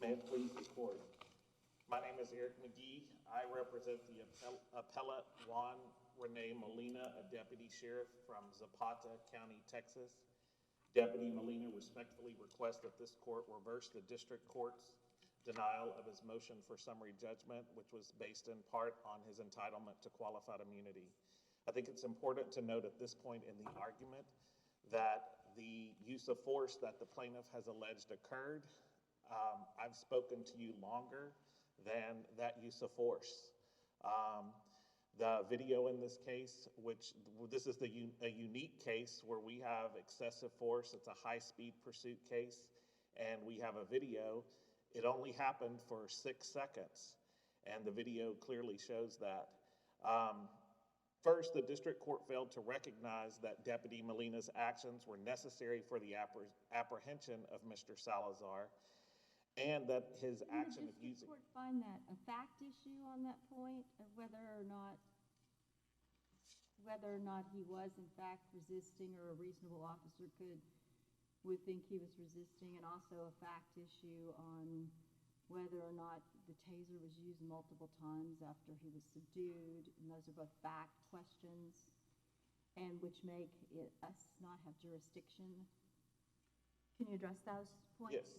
May it please the court. My name is Eric Magee. I represent the appellate Juan Rene Molina, a deputy sheriff from Zapata County, Texas. Deputy Molina respectfully requests that this court reverse the district court's denial of his motion for summary judgment, which was based in part on his entitlement to qualified immunity. I think it's important to note at this point in the argument that the use of force that the plaintiff has alleged occurred, I've spoken to you longer than that use of force. The video in this case, this is a unique case where we have excessive force. It's a high-speed pursuit case, and we have a video. It only happened for 6 seconds, and the video clearly shows that. First, the district court failed to recognize that Deputy Molina's actions were necessary for the apprehension of Mr. Salazar, and that his action of using— Did the district court find that a fact issue on that point of whether or not he was in fact resisting, or a reasonable officer would think he was resisting, and also a fact issue on whether or not the taser was used multiple times after he was subdued, and those are both fact questions, and which make us not have jurisdiction? Can you address those points? Yes.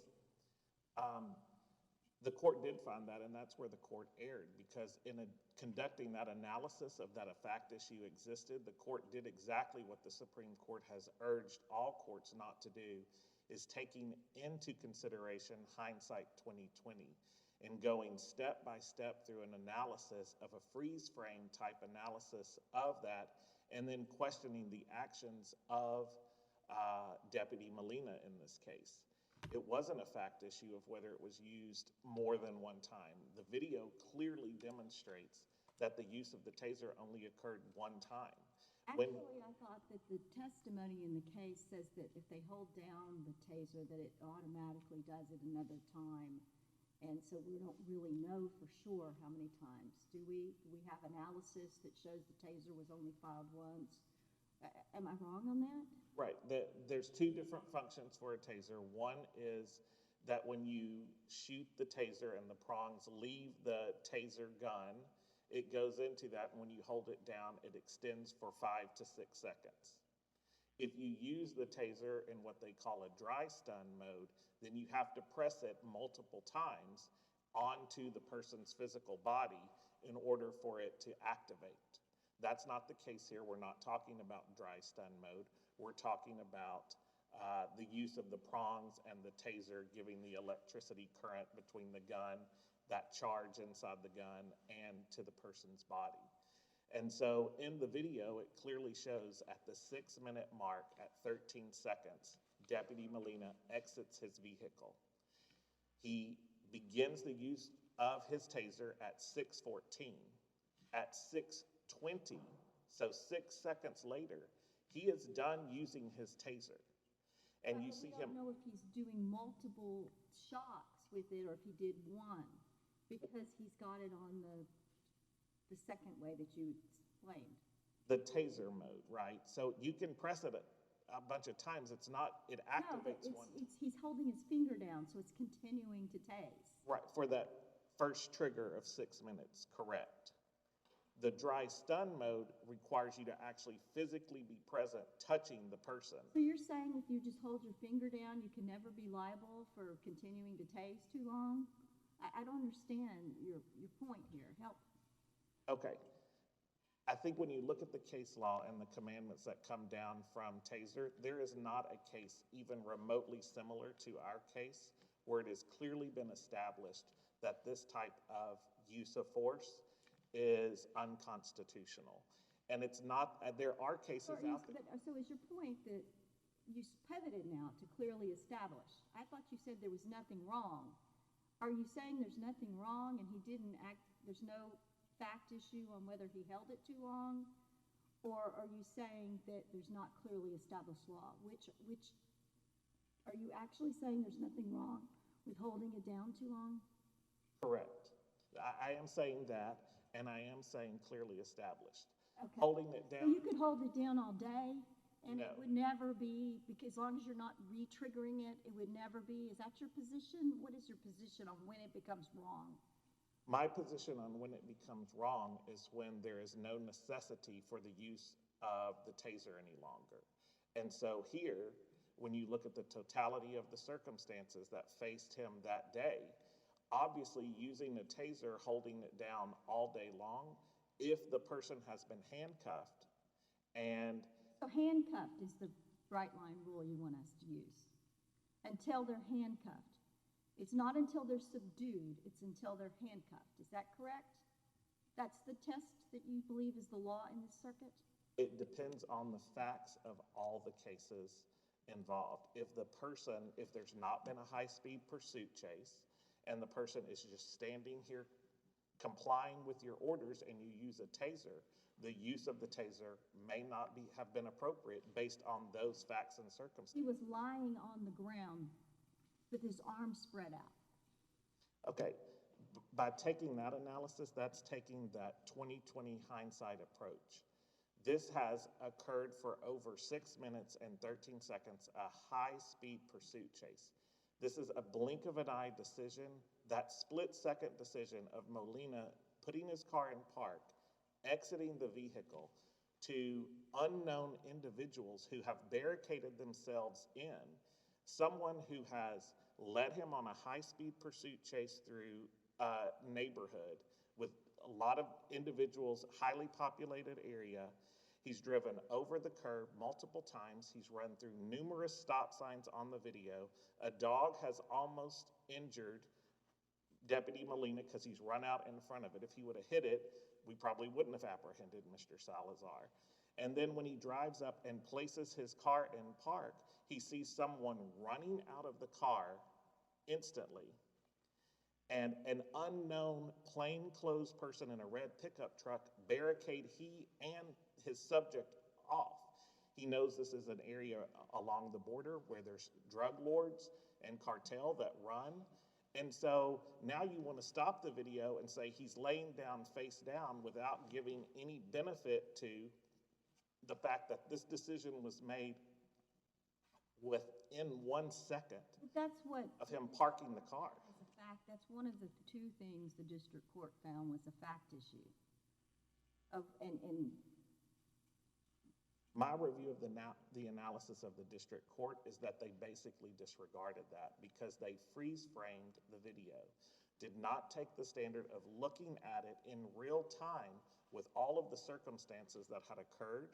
The court did find that, and that's where the court erred, because in conducting that analysis of that a fact issue existed, the court did exactly what the Supreme Court has urged all courts not to do, is taking into consideration hindsight 2020 and going step by step through an analysis of a freeze frame type analysis of that, and then questioning the actions of Deputy Molina in this case. It wasn't a fact issue of whether it was used more than one time. The video clearly demonstrates that the use of the taser only occurred one time. Actually, I thought that the testimony in the case says that if they hold down the taser, that it automatically does it another time. And so we don't really know for sure how many times. Do we? Do we have analysis that shows the taser was only fired once? Am I wrong on that? Right. There's two different functions for a taser. One is that when you shoot the taser and the prongs leave the taser gun, it goes into that, and when you hold it down, it extends for 5 to 6 seconds. If you use the taser in what they call a dry stun mode, then you have to press it multiple times onto the person's physical body in order for it to activate. That's not the case here. We're not talking about dry stun mode. We're talking about the use of the prongs and the taser giving the electricity current between the gun, that charge inside the gun, and to the person's body. And so in the video, it clearly shows at the 6-minute mark at 13 seconds, Deputy Molina exits his vehicle. He begins the use of his taser at 6:14. At 6:20, so 6 seconds later, he is done using his taser. And you see him— I don't know if he's doing multiple shots with it or if he did one, because he's got it on the second way that you explained. The taser mode, right? So you can press it a bunch of times. It activates one. He's holding his finger down, so it's continuing to tase. Right, for that first trigger of 6 minutes, correct. The dry stun mode requires you to actually physically be present, touching the person. So you're saying if you just hold your finger down, you can never be liable for continuing to tase too long? I don't understand your point here. Help. Okay. I think when you look at the case law and the commandments that come down from taser, there is not a case even remotely similar to our case where it has clearly been established that this type of use of force is unconstitutional. And it's not— there are cases out there— So is your point that you pivoted now to clearly establish? I thought you said there was nothing wrong. Are you saying there's nothing wrong and he didn't act— there's no fact issue on whether he held it too long? Or are you saying that there's not clearly established law? Which are you actually saying there's nothing wrong with holding it down too long? Correct. I am saying that, and I am saying clearly established. Okay. Holding it So down— you could hold it down all day And it No. would never be, because as long as you're not re-triggering it, it would never be. Is that your position? What is your position on when it becomes wrong? My position on when it becomes wrong is when there is no necessity for the use of the taser any longer. And so here, when you look at the totality of the circumstances that faced him that day, obviously using the taser, holding it down all day long, if the person has been handcuffed and So handcuffed is the bright line rule you want us to use. Until they're handcuffed. It's not until they're subdued, it's until they're handcuffed. Is that correct? That's the test that you believe is the law in this circuit? it depends on the facts of all the cases involved. If there's not been a high-speed pursuit chase and the person is just standing here complying with your orders and you use a taser, the use of the taser may not have been appropriate based on those facts and circumstances. He was lying on the ground with his arms spread out. Okay, by taking that analysis, that's taking that 20/20 hindsight approach. This has occurred for over 6 minutes and 13 seconds, a high-speed pursuit chase. This is a blink of an eye decision, that split-second decision of Molina putting his car in park, exiting the vehicle, to unknown individuals who have barricaded themselves in, someone who has led him on a high-speed pursuit chase through a neighborhood with a lot of individuals, highly populated area. He's driven over the curb multiple times. He's run through numerous stop signs on the video. A dog has almost injured Deputy Molina because he's run out in front of it. If he would have hit it, we probably wouldn't have apprehended Mr. Salazar. And then when he drives up and places his car in park, he sees someone running out of the car instantly. And an unknown plainclothes person in a red pickup truck barricade he and his subject off. He knows this is an area along the border where there's drug lords and cartel that run. And so now you want to stop the video and say he's laying down face down without giving any benefit to the fact that this decision was made within 1 second But that's what, of him parking the car. as a fact, that's one of the two things the district court found was a fact issue. And My review of the analysis of the district court is that they basically disregarded that because they freeze-framed the video, did not take the standard of looking at it in real time with all of the circumstances that had occurred.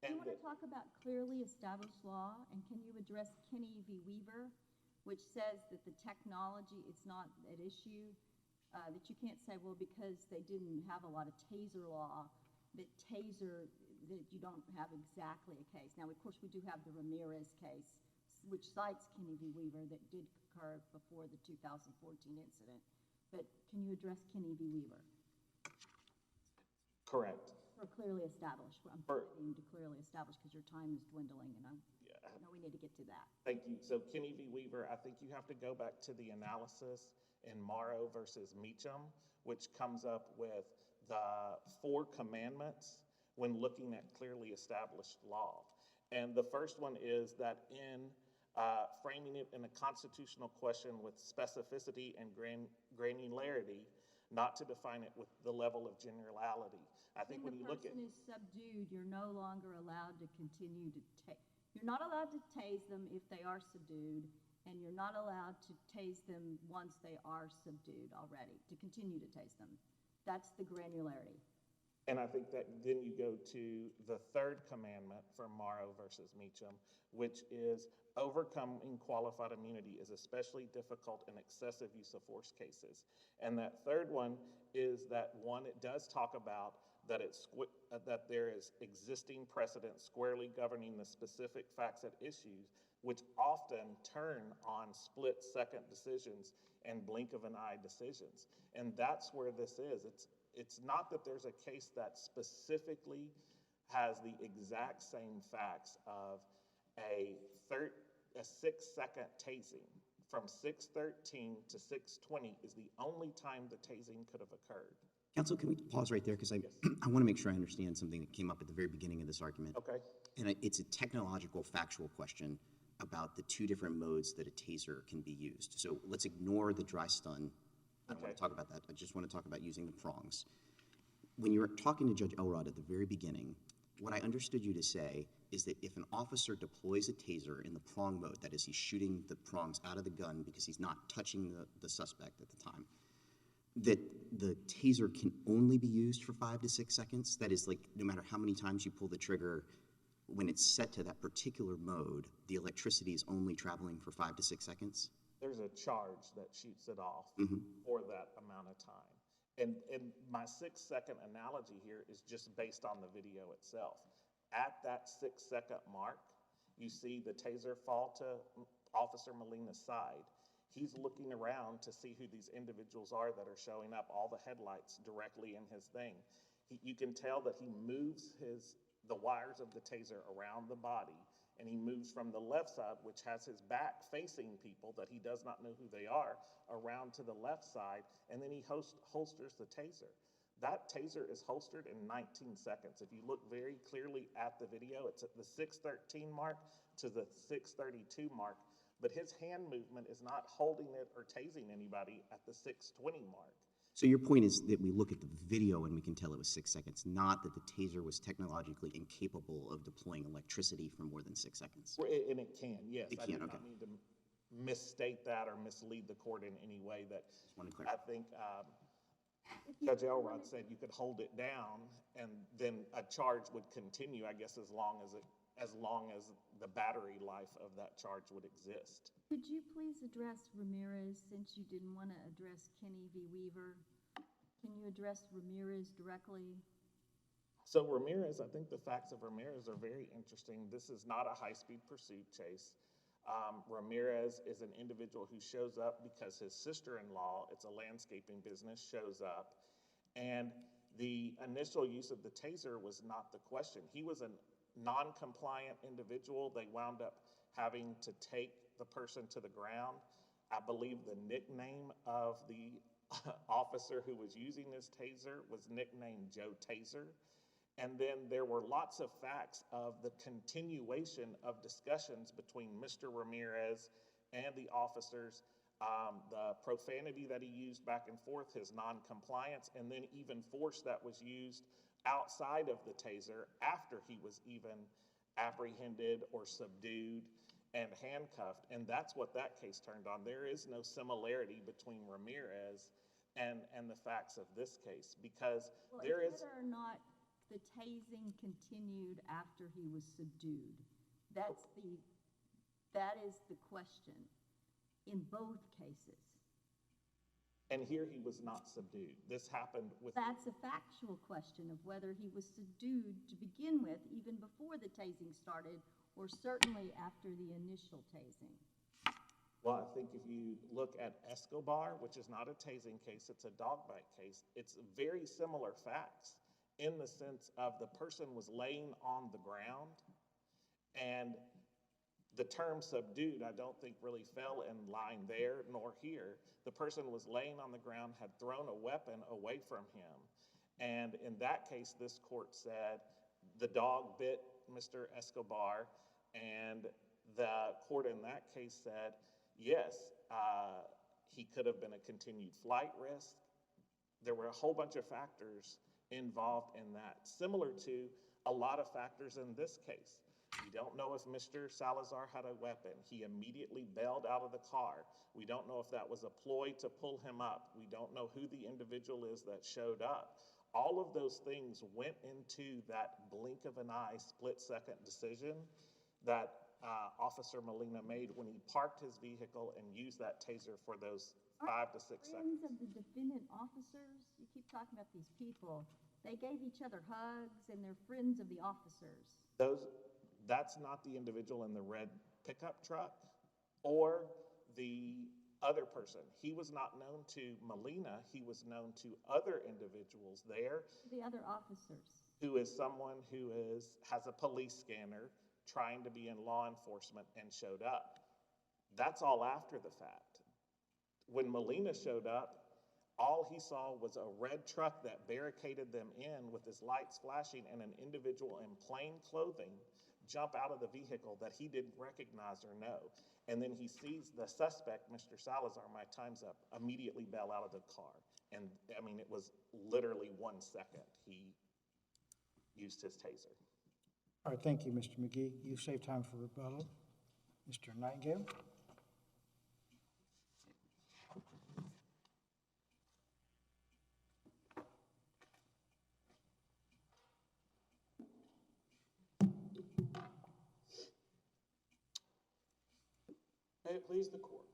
do you want to talk about clearly established law? And can you address Kinney v. Weaver, which says that the technology, it's not at issue, that you can't say, well, because they didn't have a lot of taser law, that you don't have exactly a case. Now, of course, we do have the Ramirez case, which cites Kinney v. Weaver that did occur before the 2014 incident. But can you address Kinney v. Weaver? Correct. For clearly established. I'm pivoting to clearly established because your time is dwindling, and I know we need to get to that. Thank you. So Kinney v. Weaver, I think you have to go back to the analysis in Morrow versus Meacham, which comes up with the 4 commandments when looking at clearly established law. And the first one is that in framing it in a constitutional question with specificity and granularity, not to define it with the level of generality. I think when you look at— When the person is subdued, you're no longer allowed to continue to you're not allowed to tase them if they are subdued, and you're not allowed to tase them once they are subdued already, to continue to tase them. That's the granularity. And I think that then you go to the 3rd commandment from Morrow versus Meacham, which is overcoming qualified immunity is especially difficult in excessive use of force cases. And that 3rd one is that it does talk about that that there is existing precedent squarely governing the specific facts at issues, which often turn on split-second decisions and blink-of-an-eye decisions. And that's where this is. It's not that there's a case that specifically has the exact same facts of a 6-second tasing. From 6:13 to 6:20 is the only time the tasing could have occurred. Counsel, can we pause right there? Because I want to make sure I understand something that came up at the very beginning of this argument. Okay. And it's a technological, factual question about the two different modes that a taser can be used. So let's ignore the dry stun. I don't want to talk about that. I just want to talk about using the prongs. When you were talking to Judge Elrod at the very beginning, what I understood you to say is that if an officer deploys a taser in the prong mode, that is, he's shooting the prongs out of the gun because he's not touching the suspect at the time, that the taser can only be used for 5 to 6 seconds? That is, like, no matter how many times you pull the trigger, when it's set to that particular mode, the electricity is only traveling for 5 to 6 seconds? There's a charge that shoots it off for that amount of time. And my 6-second analogy here is just based on the video itself. At that 6-second mark, you see the taser fall to Officer Molina's side. He's looking around to see who these individuals are that are showing up, all the headlights directly in his thing. You can tell that he moves the wires of the taser around the body, and he moves from the left side, which has his back facing people that he does not know who they are, around to the left side, and then he holsters the taser. That taser is holstered in 19 seconds. If you look very clearly at the video, it's at the 6:13 mark to the 6:32 mark, but his hand movement is not holding it or tasing anybody at the 6:20 mark. So your point is that we look at the video and we can tell it was 6 seconds, not that the taser was technologically incapable of deploying electricity for more than 6 seconds. And it can, yes. It I can, do okay. not mean to misstate that or mislead the court in any way. That I think Judge Elrod said you could hold it down and then a charge would continue, I guess, as long as the battery life of that charge would exist. Could you please address Ramirez, since you didn't want to address Kenny v. Weaver? Can you address Ramirez directly? So Ramirez, I think the facts of Ramirez are very interesting. This is not a high-speed pursuit chase. Ramirez is an individual who shows up because his sister-in-law, it's a landscaping business, shows up. And the initial use of the taser was not the question. He was a non-compliant individual. They wound up having to take the person to the ground. I believe the nickname of the officer who was using this taser was nicknamed Joe Taser. And then there were lots of facts of the continuation of discussions between Mr. Ramirez and the officers, the profanity that he used back and forth, his non-compliance, and then even force that was used outside of the taser after he was even apprehended or subdued and handcuffed. And that's what that case turned on. There is no similarity between Ramirez and the facts of this case, because there is... Whether or not the tasing continued after he was subdued, that is the question in both cases. And here he was not subdued. This happened with... That's a factual question of whether he was subdued to begin with, even before the tasing started, or certainly after the initial tasing. Well, I think if you look at Escobar, which is not a tasing case, it's a dog bite case, it's very similar facts in the sense of the person was laying on the ground, and the term subdued, I don't think really fell in line there nor here. The person was laying on the ground, had thrown a weapon away from him. And in that case, this court said the dog bit Mr. Escobar, and the court in that case said, yes, he could have been a continued flight risk. There were a whole bunch of factors involved in that, similar to a lot of factors in this case. We don't know if Mr. Salazar had a weapon. He immediately bailed out of the car. We don't know if that was a ploy to pull him up. We don't know who the individual is that showed up. All of those things went into that blink of an eye, split-second decision that Officer Molina made when he parked his vehicle and used that taser for those 5 to 6 seconds. Friends of the defendant officers, you keep talking about these people. They gave each other hugs, and they're friends of the officers. That's not the individual in the red pickup truck or the other person. He was not known to Molina. He was known to other individuals there. The other officers. Who is someone who has a police scanner trying to be in law enforcement and showed up. That's all after the fact. When Molina showed up, all he saw was a red truck that barricaded them in with his lights flashing and an individual in plain clothing jump out of the vehicle that he didn't recognize or know. And then he sees the suspect, Mr. Salazar, my time's up, immediately bail out of the car. And I mean, it was literally 1 second he used his taser. All right, thank you, Mr. Magee. You've saved time for rebuttal. Mr. Nightingale? May it please the court.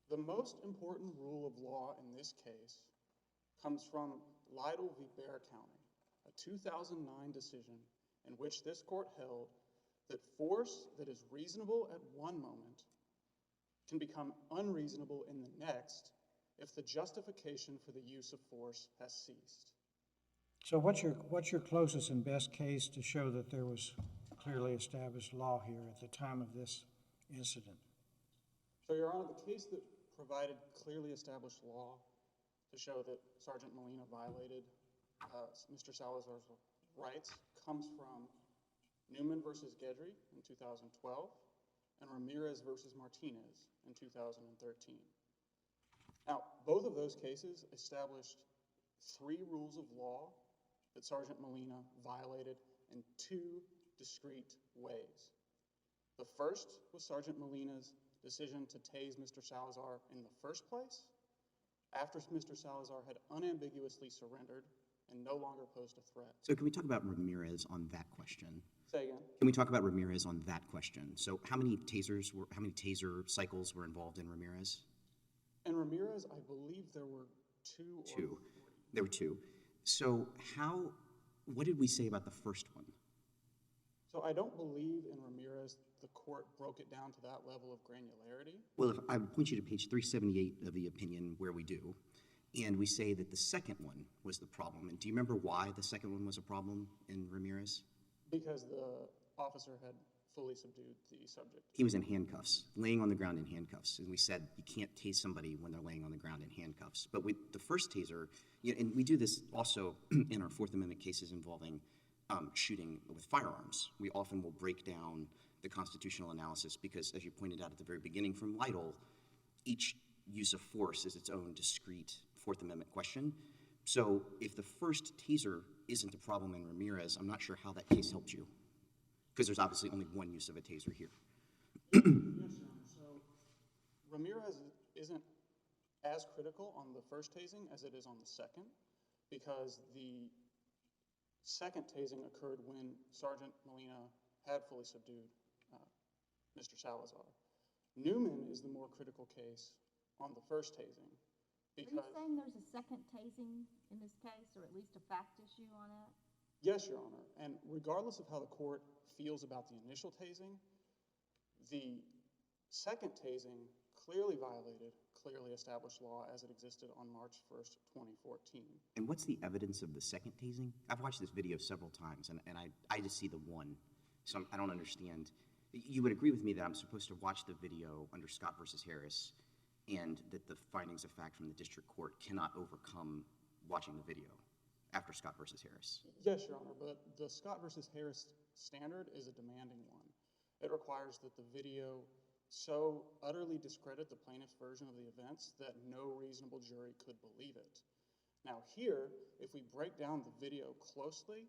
The most important rule of law in this case comes from Lytle v. Bexar County, a 2009 decision in which this court held that force that is reasonable at one moment can become unreasonable in the next if the justification for the use of force has ceased. So what's your closest and best case to show that there was clearly established law here at the time of this incident? So, Your Honor, the case that provided clearly established law to show that Sergeant Molina violated Mr. Salazar's rights comes from Newman v. Gedry in 2012 and Ramirez v. Martinez in 2013. Now, both of those cases established 3 rules of law that Sergeant Molina violated in 2 discrete ways. The first was Sergeant Molina's decision to tase Mr. Salazar in the first place after Mr. Salazar had unambiguously surrendered and no longer posed a threat. So can we talk about Ramirez on that question? Say again? Can we talk about Ramirez on that question? So how many taser cycles were involved in Ramirez? In Ramirez, I believe there were 2 or 2. There were 2. So what did we say about the first one? So I don't believe in Ramirez the court broke it down to that level of granularity. Well, if I would point you to page 378 of the opinion where we do, and we say that the second one was the problem. And do you remember why the second one was a problem in Ramirez? Because the officer had fully subdued the subject. He was in handcuffs, laying on the ground in handcuffs. And we said you can't tase somebody when they're laying on the ground in handcuffs. But with the first taser, and we do this also in our Fourth Amendment cases involving shooting with firearms. We often will break down the constitutional analysis because, as you pointed out at the very beginning from Lytle, each use of force is its own discrete Fourth Amendment question. So if the first taser isn't a problem in Ramirez, I'm not sure how that case helped you, because there's obviously only one use of a taser here. Yes, Your Honor. So Ramirez isn't as critical on the first tasing as it is on the second, because the second tasing occurred when Sergeant Molina had fully subdued Mr. Salazar. Newman is the more critical case on the first tasing. Are you saying there's a second tasing in this case, or at least a fact issue on it? Yes, Your Honor. And regardless of how the court feels about the initial tasing, the second tasing clearly violated clearly established law as it existed on March 1st, 2014. And what's the evidence of the second tasing? I've watched this video several times, and I just see the one, so I don't understand. You would agree with me that I'm supposed to watch the video under Scott versus Harris, and that the findings of fact from the district court cannot overcome watching the video after Scott versus Harris. Yes, Your Honor, but the Scott versus Harris standard is a demanding one. It requires that the video so utterly discredit the plaintiff's version of the events that no reasonable jury could believe it. Now here, if we break down the video closely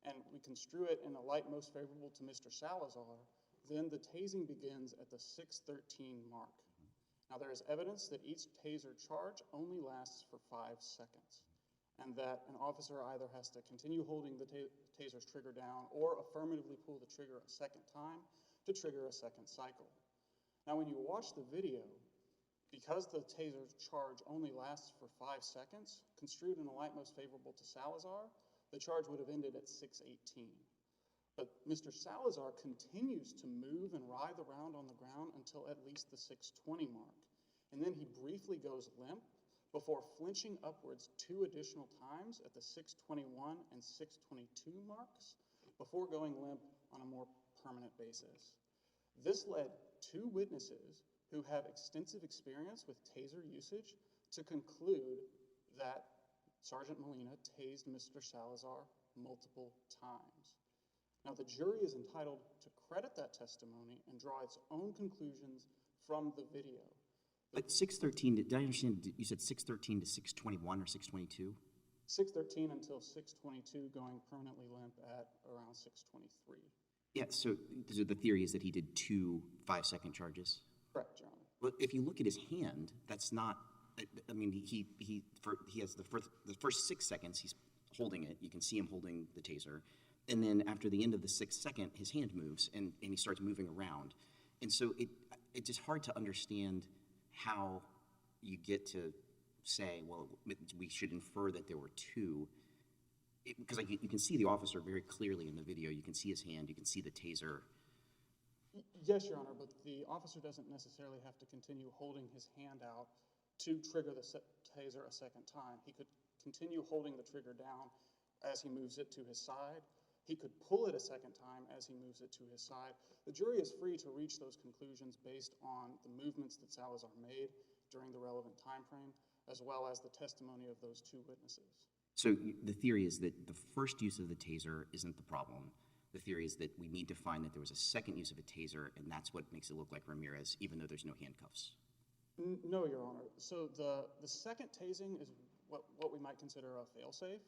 and we construe it in the light most favorable to Mr. Salazar, then the tasing begins at the 6:13 mark. Now there is evidence that each taser charge only lasts for 5 seconds, and that an officer either has to continue holding the taser's trigger down or affirmatively pull the trigger a second time to trigger a second cycle. Now when you watch the video, because the taser charge only lasts for 5 seconds, construed in the light most favorable to Salazar, the charge would have ended at 6:18. But Mr. Salazar continues to move and writhe around on the ground until at least the 6:20 mark. And then he briefly goes limp before flinching upwards 2 additional times at the 6:21 and 6:22 marks before going limp on a more permanent basis. This led 2 witnesses who have extensive experience with taser usage to conclude that Sergeant Molina tased Mr. Salazar multiple times. Now, the jury is entitled to credit that testimony and draw its own conclusions from the video. But 613, did I understand, you said 613 to 621 or 622? 613 until 622, going permanently limp at around 623. Yeah, so the theory is that he did 2 5-second charges? Correct, Your Honor. But if you look at his hand, that's not, I mean, he has the first 6 seconds, he's holding it. You can see him holding the taser. And then after the end of the 6th second, his hand moves and he starts moving around. And so it's just hard to understand how you get to say, well, we should infer that there were 2. Because like, you can see the officer very clearly in the video. You can see his hand, you can see the taser. Yes, Your Honor, but the officer doesn't necessarily have to continue holding his hand out to trigger the taser a second time. He could continue holding the trigger down as he moves it to his side. He could pull it a second time as he moves it to his side. The jury is free to reach those conclusions based on the movements that Salazar made during the relevant time frame, as well as the testimony of those 2 witnesses. So the theory is that the first use of the taser isn't the problem. The theory is that we need to find that there was a second use of a taser, and that's what makes it look like Ramirez, even though there's no handcuffs. No, Your Honor. So the second tasing is what we might consider a failsafe.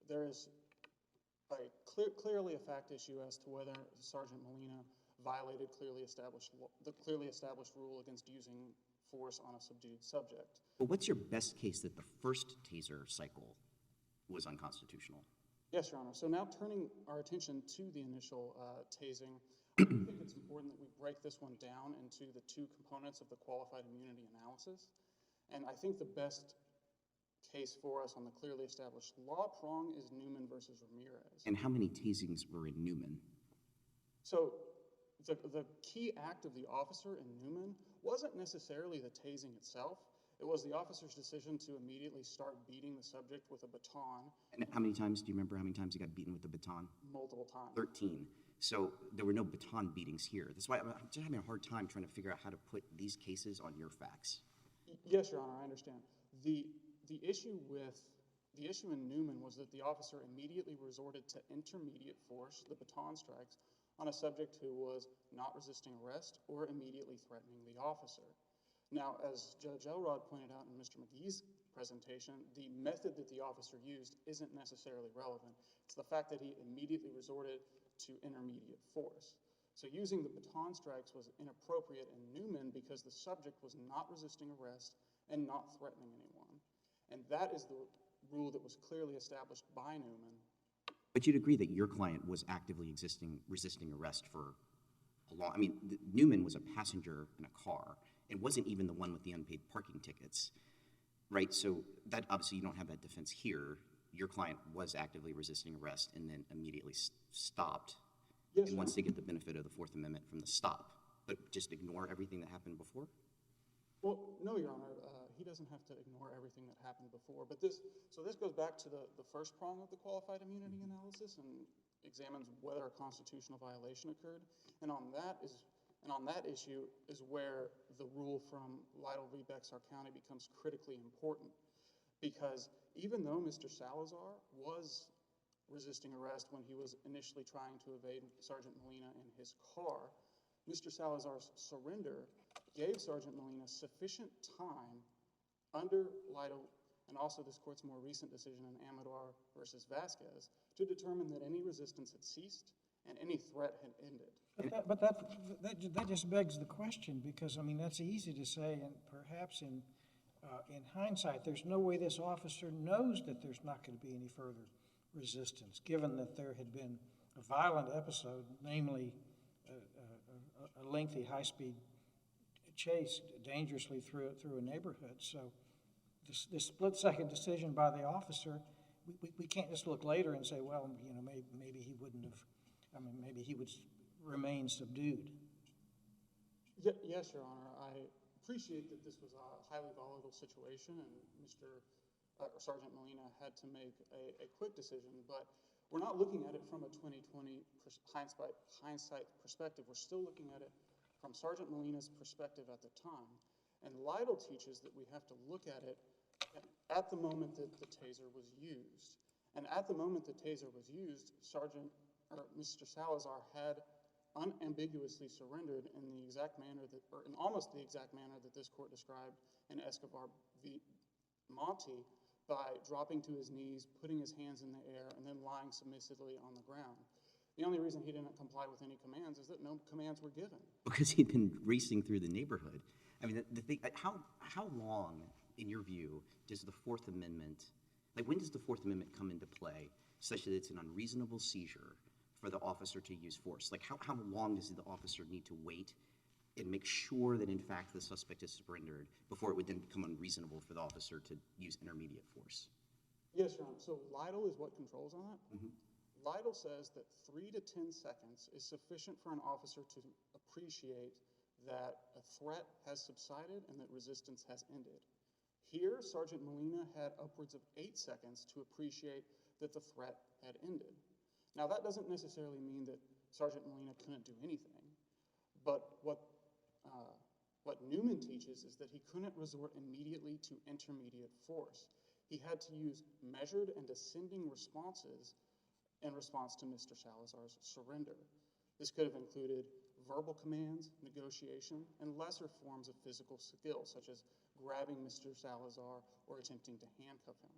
There is clearly a fact issue as to whether Sergeant Molina violated the clearly established rule against using force on a subdued subject. Well, what's your best case that the first taser cycle was unconstitutional? Yes, Your Honor. So now turning our attention to the initial tasing, I think it's important that we break this one down into the 2 components of the qualified immunity analysis. And I think the best case for us on the clearly established law prong is Newman versus Ramirez. And how many tasings were in Newman? So the key act of the officer in Newman wasn't necessarily the tasing itself. It was the officer's decision to immediately start beating the subject with a baton. And how many times, do you remember how many times he got beaten with the baton? Multiple times. 13. So there were no baton beatings here. That's why I'm just having a hard time trying to figure out how to put these cases on your facts. Yes, Your Honor, I understand. The issue in Newman was that the officer immediately resorted to intermediate force, the baton strikes, on a subject who was not resisting arrest or immediately threatening the officer. Now, as Judge Elrod pointed out in Mr. Magee's presentation, the method that the officer used isn't necessarily relevant. It's the fact that he immediately resorted to intermediate force. So using the baton strikes was inappropriate in Newman because the subject was not resisting arrest and not threatening anyone. And that is the rule that was clearly established by Newman. But you'd agree that your client was actively resisting arrest for a long... I mean, Newman was a passenger in a car. It wasn't even the one with the unpaid parking tickets, right? So that obviously you don't have that defense here. Your client was actively resisting arrest and then immediately stopped. Yes, and wants to get the benefit of the Fourth Amendment from the stop, but just ignore everything that happened before? Well, no, Your Honor. He doesn't have to ignore everything that happened before. But this goes back to the first prong of the qualified immunity analysis and examines whether a constitutional violation occurred. And on that issue is where the rule from Lytle v. Bexar County becomes critically important. Because even though Mr. Salazar was resisting arrest when he was initially trying to evade Sergeant Molina in his car, Mr. Salazar's surrender gave Sergeant Molina sufficient time under Lytle and also this court's more recent decision in Amador versus Vasquez to determine that any resistance had ceased and any threat had ended. But that just begs the question, because, I mean, that's easy to say, and perhaps in hindsight, there's no way this officer knows that there's not going to be any further resistance, given that there had been a violent episode, namely a lengthy high-speed chase dangerously through a neighborhood. So this split-second decision by the officer, we can't just look later and say, well, you know, maybe he wouldn't have, I mean, maybe he would remain subdued. Yes, Your Honor. I appreciate that this was a highly volatile situation and Sergeant Molina had to make a quick decision, but we're not looking at it from a 2020 hindsight perspective. We're still looking at it from Sergeant Molina's perspective at the time. And Lytle teaches that we have to look at it at the moment that the taser was used. And at the moment the taser was used, Sergeant Mr. Salazar had unambiguously surrendered in the exact manner that, or in almost the exact manner that this court described in Escobar v. Monti, by dropping to his knees, putting his hands in the air, and then lying submissively on the ground. The only reason he didn't comply with any commands is that no commands were given. Because he'd been racing through the neighborhood. I mean, the thing, how long, in your view, does the Fourth Amendment, like when does the Fourth Amendment come into play such that it's an unreasonable seizure for the officer to use force? Like how long does the officer need to wait and make sure that in fact the suspect is surrendered before it would then become unreasonable for the officer to use intermediate force? Yes, Your Honor. So Lytle is what controls on that. Mm-hmm. Lytle says that 3 to 10 seconds is sufficient for an officer to appreciate that a threat has subsided and that resistance has ended. Here, Sergeant Molina had upwards of 8 seconds to appreciate that the threat had ended. Now, that doesn't necessarily mean that Sergeant Molina couldn't do anything, but what Newman teaches is that he couldn't resort immediately to intermediate force. He had to use measured and ascending responses in response to Mr. Salazar's surrender. This could have included verbal commands, negotiation, and lesser forms of physical skill, such as grabbing Mr. Salazar or attempting to handcuff him.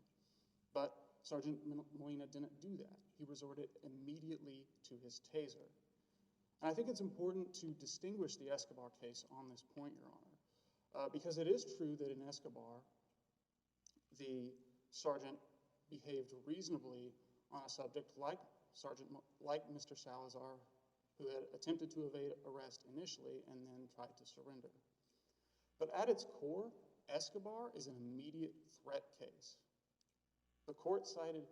But Sergeant Molina didn't do that. He resorted immediately to his taser. And I think it's important to distinguish the Escobar case on this point, Your Honor, because it is true that in Escobar, the sergeant behaved reasonably on a subject like Mr. Salazar, who had attempted to evade arrest initially and then tried to surrender. But at its core, Escobar is an immediate threat case. The court cited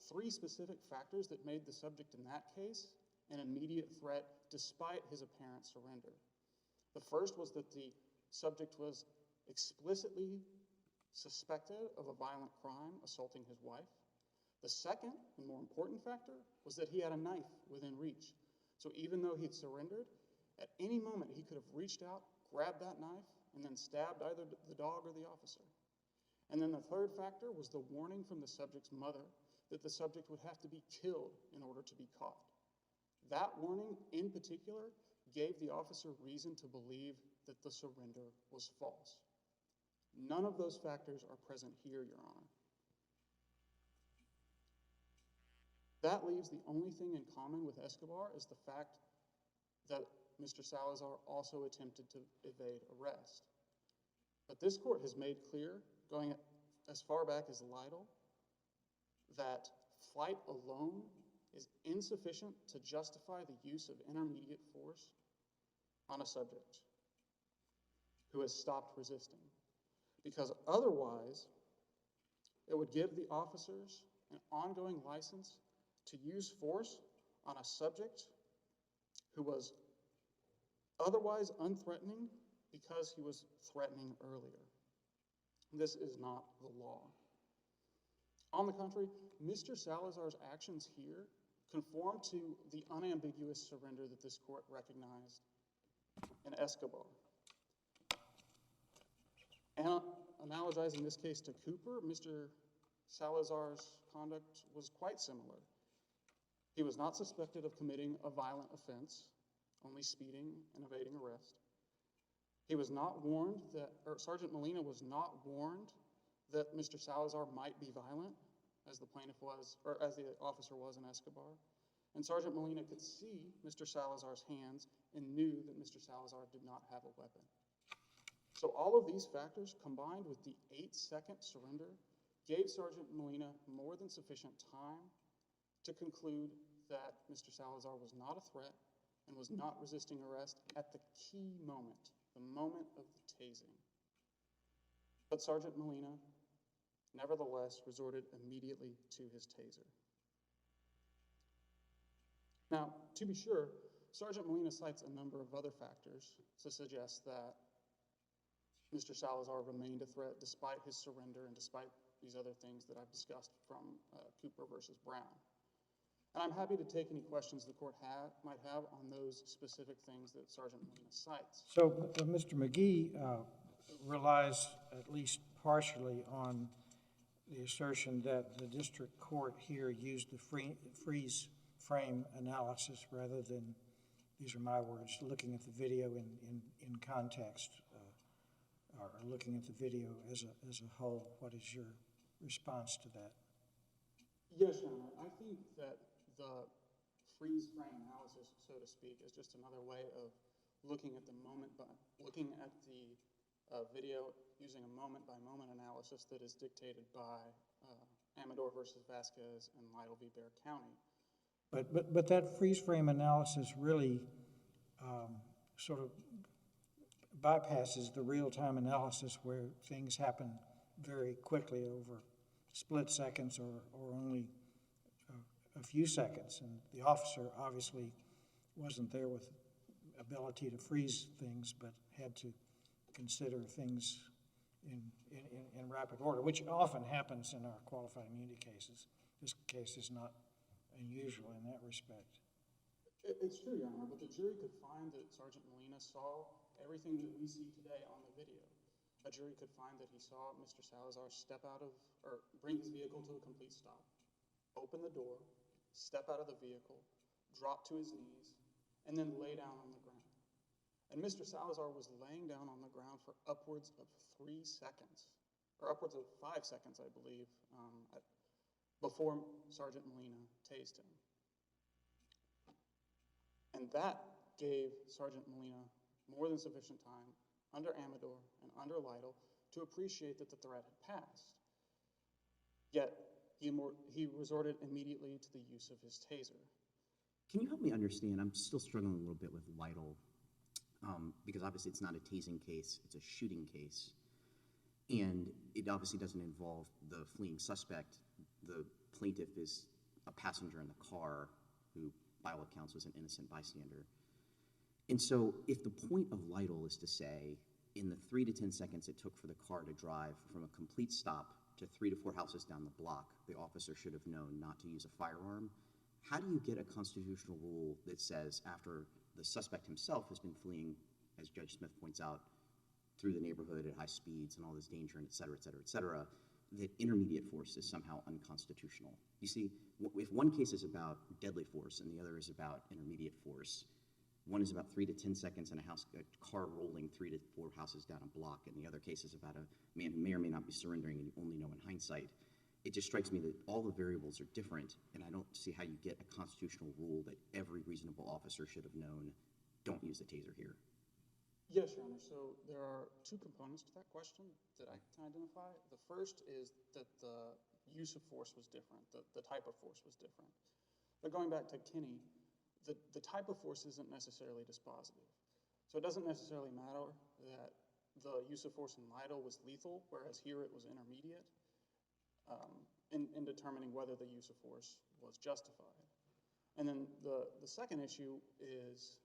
3 specific factors that made the subject in that case an immediate threat despite his apparent surrender. The first was that the subject was explicitly suspected of a violent crime, assaulting his wife. The second, and more important factor, was that he had a knife within reach. So even though he'd surrendered, at any moment he could have reached out, grabbed that knife, and then stabbed either the dog or the officer. And then the third factor was the warning from the subject's mother that the subject would have to be killed in order to be caught. That warning, in particular, gave the officer reason to believe that the surrender was false. None of those factors are present here, Your Honor. That leaves the only thing in common with Escobar is the fact that Mr. Salazar also attempted to evade arrest. But this court has made clear, going as far back as Lytle, that flight alone is insufficient to justify the use of intermediate force on a subject who has stopped resisting, because otherwise it would give the officers an ongoing license to use force on a subject who was otherwise unthreatening because he was threatening earlier. This is not the law. On the contrary, Mr. Salazar's actions here conform to the unambiguous surrender that this court recognized in Escobar. And analogizing this case to Cooper, Mr. Salazar's conduct was quite similar. He was not suspected of committing a violent offense, only speeding and evading arrest. He was not warned that, or Sergeant Molina was not warned that Mr. Salazar might be violent, as the plaintiff was, or as the officer was in Escobar. And Sergeant Molina could see Mr. Salazar's hands and knew that Mr. Salazar did not have a weapon. So all of these factors, combined with the 8-second surrender, gave Sergeant Molina more than sufficient time to conclude that Mr. Salazar was not a threat and was not resisting arrest at the key moment, the moment of the tasing. But Sergeant Molina nevertheless resorted immediately to his taser. Now, to be sure, Sergeant Molina cites a number of other factors to suggest that Mr. Salazar remained a threat despite his surrender and despite these other things that I've discussed from Cooper versus Brown. And I'm happy to take any questions the court might have on those specific things that Sergeant Molina cites. So Mr. Magee relies at least partially on the assertion that the district court here used the freeze frame analysis rather than, these are my words, looking at the video in context, or looking at the video as a whole. What is your response to that? Yes, Your Honor. I think that the freeze frame analysis, so to speak, is just another way of looking at the video using a moment-by-moment analysis that is dictated by Amador versus Vasquez and Lytle v. Bexar County. But that freeze frame analysis really sort of bypasses the real-time analysis where things happen very quickly over split seconds or only a few seconds. And the officer obviously wasn't there with ability to freeze things, but had to consider things in rapid order, which often happens in our qualified immunity cases. This case is not unusual in that respect. It's true, Your Honor, but the jury could find that Sergeant Molina saw everything that we see today on the video. A jury could find that he saw Mr. Salazar bring his vehicle to a complete stop, open the door, step out of the vehicle, drop to his knees, and then lay down on the ground. And Mr. Salazar was laying down on the ground for upwards of 3 seconds, or upwards of 5 seconds, I believe, before Sergeant Molina tased him. And that gave Sergeant Molina more than sufficient time under Amador and under Lytle to appreciate that the threat had passed. Yet, he resorted immediately to the use of his taser. Can you help me understand? I'm still struggling a little bit with Lytle, because obviously it's not a tasing case, it's a shooting case. And it obviously doesn't involve the fleeing suspect. The plaintiff is a passenger in the car who, by all accounts, was an innocent bystander. And so if the point of Lytle is to say, in the 3 to 10 seconds it took for the car to drive from a complete stop to 3 to 4 houses down the block, the officer should have known not to use a firearm, how do you get a constitutional rule that says after the suspect himself has been fleeing, as Judge Smith points out, through the neighborhood at high speeds and all this danger and et cetera, et cetera, et cetera, that intermediate force is somehow unconstitutional? You see, if one case is about deadly force and the other is about intermediate force, one is about 3 to 10 seconds in a car rolling 3 to 4 houses down a block, and the other case is about a man who may or may not be surrendering and you only know in hindsight. It just strikes me that all the variables are different, and I don't see how you get a constitutional rule that every reasonable officer should have known, don't use the taser here. Yes, Your Honor. So there are 2 components to that question that I can identify. The first is that the use of force was different, the type of force was different. But going back to Kinney, the type of force isn't necessarily dispositive. So it doesn't necessarily matter that the use of force in Lytle was lethal, whereas here it was intermediate, in determining whether the use of force was justified. And then the second issue is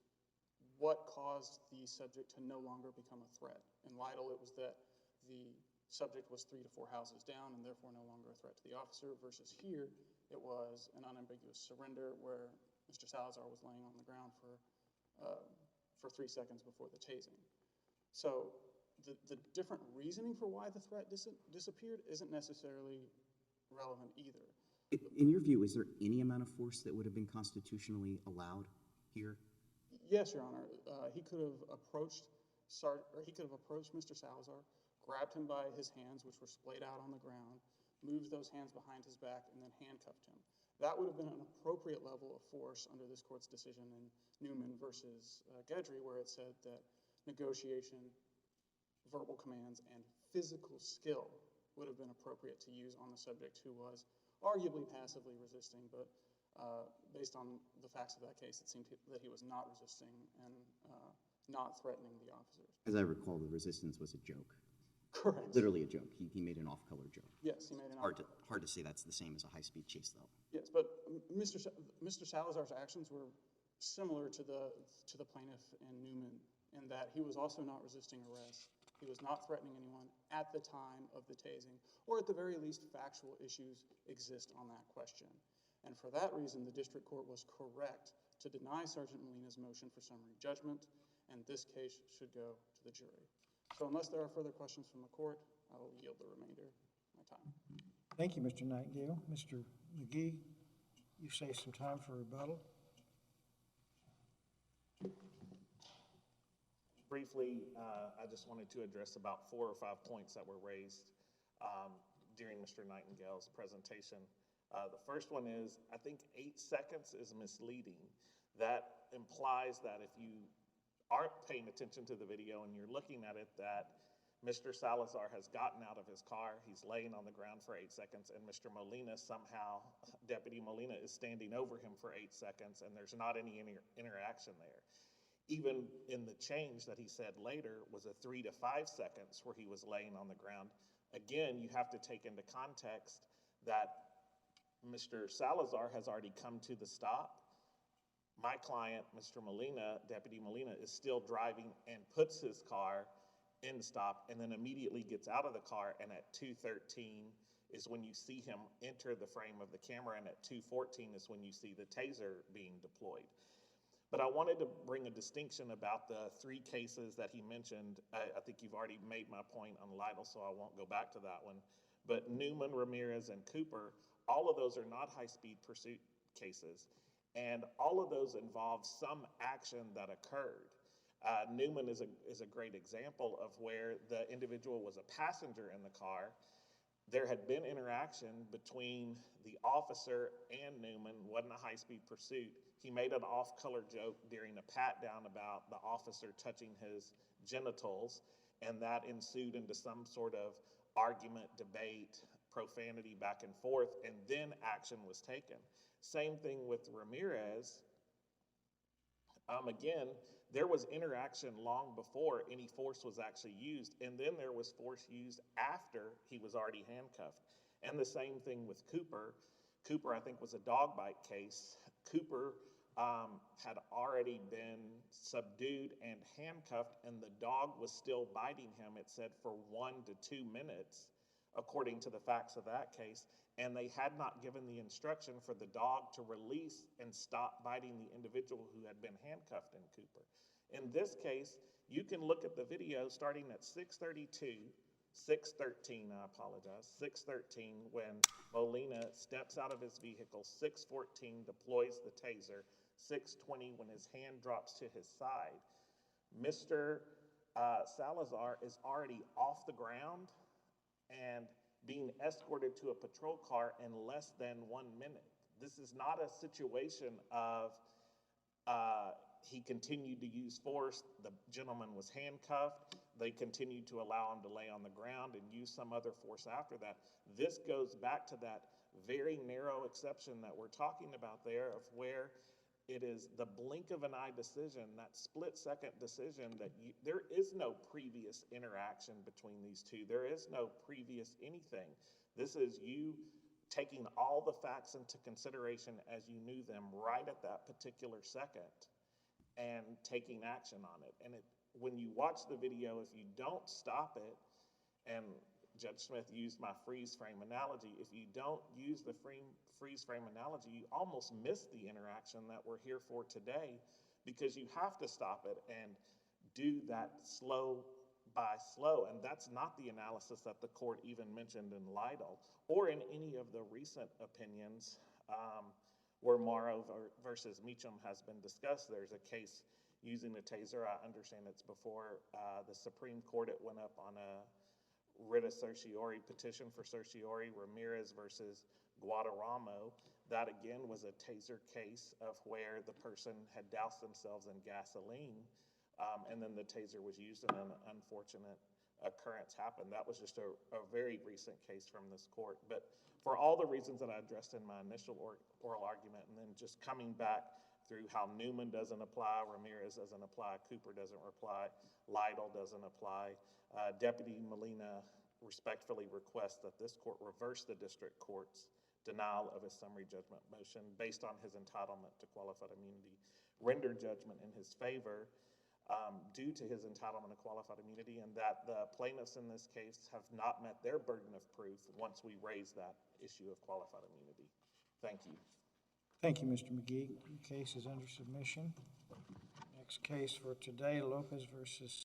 what caused the subject to no longer become a threat. In Lytle, it was that the subject was 3 to 4 houses down and therefore no longer a threat to the officer, versus here it was an unambiguous surrender where Mr. Salazar was laying on the ground for 3 seconds before the tasing. So the different reasoning for why the threat disappeared isn't necessarily relevant either. In your view, is there any amount of force that would have been constitutionally allowed here? Yes, Your Honor. He could have approached Mr. Salazar, grabbed him by his hands, which were splayed out on the ground, moved those hands behind his back, and then handcuffed him. That would have been an appropriate level of force under this court's decision in Newman versus Gedry, where it said that negotiation, verbal commands, and physical skill would have been appropriate to use on the subject who was arguably passively resisting, but based on the facts of that case, it seemed that he was not resisting and not threatening the officers. As I recall, the resistance was a joke. Correct. Literally a joke. He made an off-color joke. Yes, he made an off-color. Hard to say that's the same as a high-speed chase, though. Yes, but Mr. Salazar's actions were similar to the plaintiff in Newman in that he was also not resisting arrest. He was not threatening anyone at the time of the tasing, or at the very least, factual issues exist on that question. And for that reason, the district court was correct to deny Sergeant Molina's motion for summary judgment, and this case should go to the jury. So unless there are further questions from the court, I will yield the remainder of my time. Thank you, Mr. Nightingale. Mr. Magee? You save some time for rebuttal. Briefly, I just wanted to address about 4 or 5 points that were raised during Mr. Nightingale's presentation. The first one is, I think 8 seconds is misleading. That implies that if you aren't paying attention to the video and you're looking at it, that Mr. Salazar has gotten out of his car, he's laying on the ground for 8 seconds, and Mr. Molina somehow, Deputy Molina is standing over him for 8 seconds, and there's not any interaction there. Even in the change that he said later was a 3 to 5 seconds where he was laying on the ground. Again, you have to take into context that Mr. Salazar has already come to the stop. My client, Mr. Molina, Deputy Molina, is still driving and puts his car in stop and then immediately gets out of the car, and at 2:13 is when you see him enter the frame of the camera, and at 2:14 is when you see the taser being deployed. But I wanted to bring a distinction about the 3 cases that he mentioned. I think you've already made my point on Lytle, so I won't go back to that one. But Newman, Ramirez, and Cooper, all of those are not high-speed pursuit cases, and all of those involve some action that occurred. Newman is a great example of where the individual was a passenger in the car. There had been interaction between the officer and Newman. It wasn't a high-speed pursuit. He made an off-color joke during a pat-down about the officer touching his genitals, and that ensued into some sort of argument, debate, profanity back and forth, and then action was taken. Same thing with Ramirez. Again, there was interaction long before any force was actually used, and then there was force used after he was already handcuffed. And the same thing with Cooper. Cooper, I think, was a dog bite case. Cooper had already been subdued and handcuffed, and the dog was still biting him, it said, for 1 to 2 minutes, according to the facts of that case, and they had not given the instruction for the dog to release and stop biting the individual who had been handcuffed in Cooper. In this case, you can look at the video starting at 6:13, I apologize, 6:13, when Molina steps out of his vehicle, 6:14 deploys the taser, 6:20 when his hand drops to his side. Mr. Salazar is already off the ground and being escorted to a patrol car in less than 1 minute. This is not a situation of he continued to use force, the gentleman was handcuffed, they continued to allow him to lay on the ground and use some other force after that. This goes back to that very narrow exception that we're talking about there, of where it is the blink of an eye decision, that split-second decision, that there is no previous interaction between these two. There is no previous anything. This is you taking all the facts into consideration as you knew them right at that particular second and taking action on it. And when you watch the video, if you don't stop it, and Judge Smith used my freeze frame analogy, if you don't use the freeze frame analogy, you almost miss the interaction that we're here for today, because you have to stop it and do that slow by slow. And that's not the analysis that the court even mentioned in Lytle or in any of the recent opinions where Morrow versus Meacham has been discussed. There's a case using a taser. I understand it's before the Supreme Court. It went up on a writ of certiorari, petition for certiorari, Ramirez versus Guadarramo. That again was a taser case of where the person had doused themselves in gasoline, and then the taser was used and an unfortunate occurrence happened. That was just a very recent case from this court. But for all the reasons that I addressed in my initial oral argument, and then just coming back through how Newman doesn't apply, Ramirez doesn't apply, Cooper doesn't apply, Lytle doesn't apply, Deputy Molina respectfully requests that this court reverse the district court's denial of his summary judgment motion based on his entitlement to qualified immunity, render judgment in his favor due to his entitlement to qualified immunity, and that the plaintiffs in this case have not met their burden of proof once we raise that issue of qualified immunity. Thank you. Thank you, Mr. Magee. The case is under submission. Next case for today, Lopez versus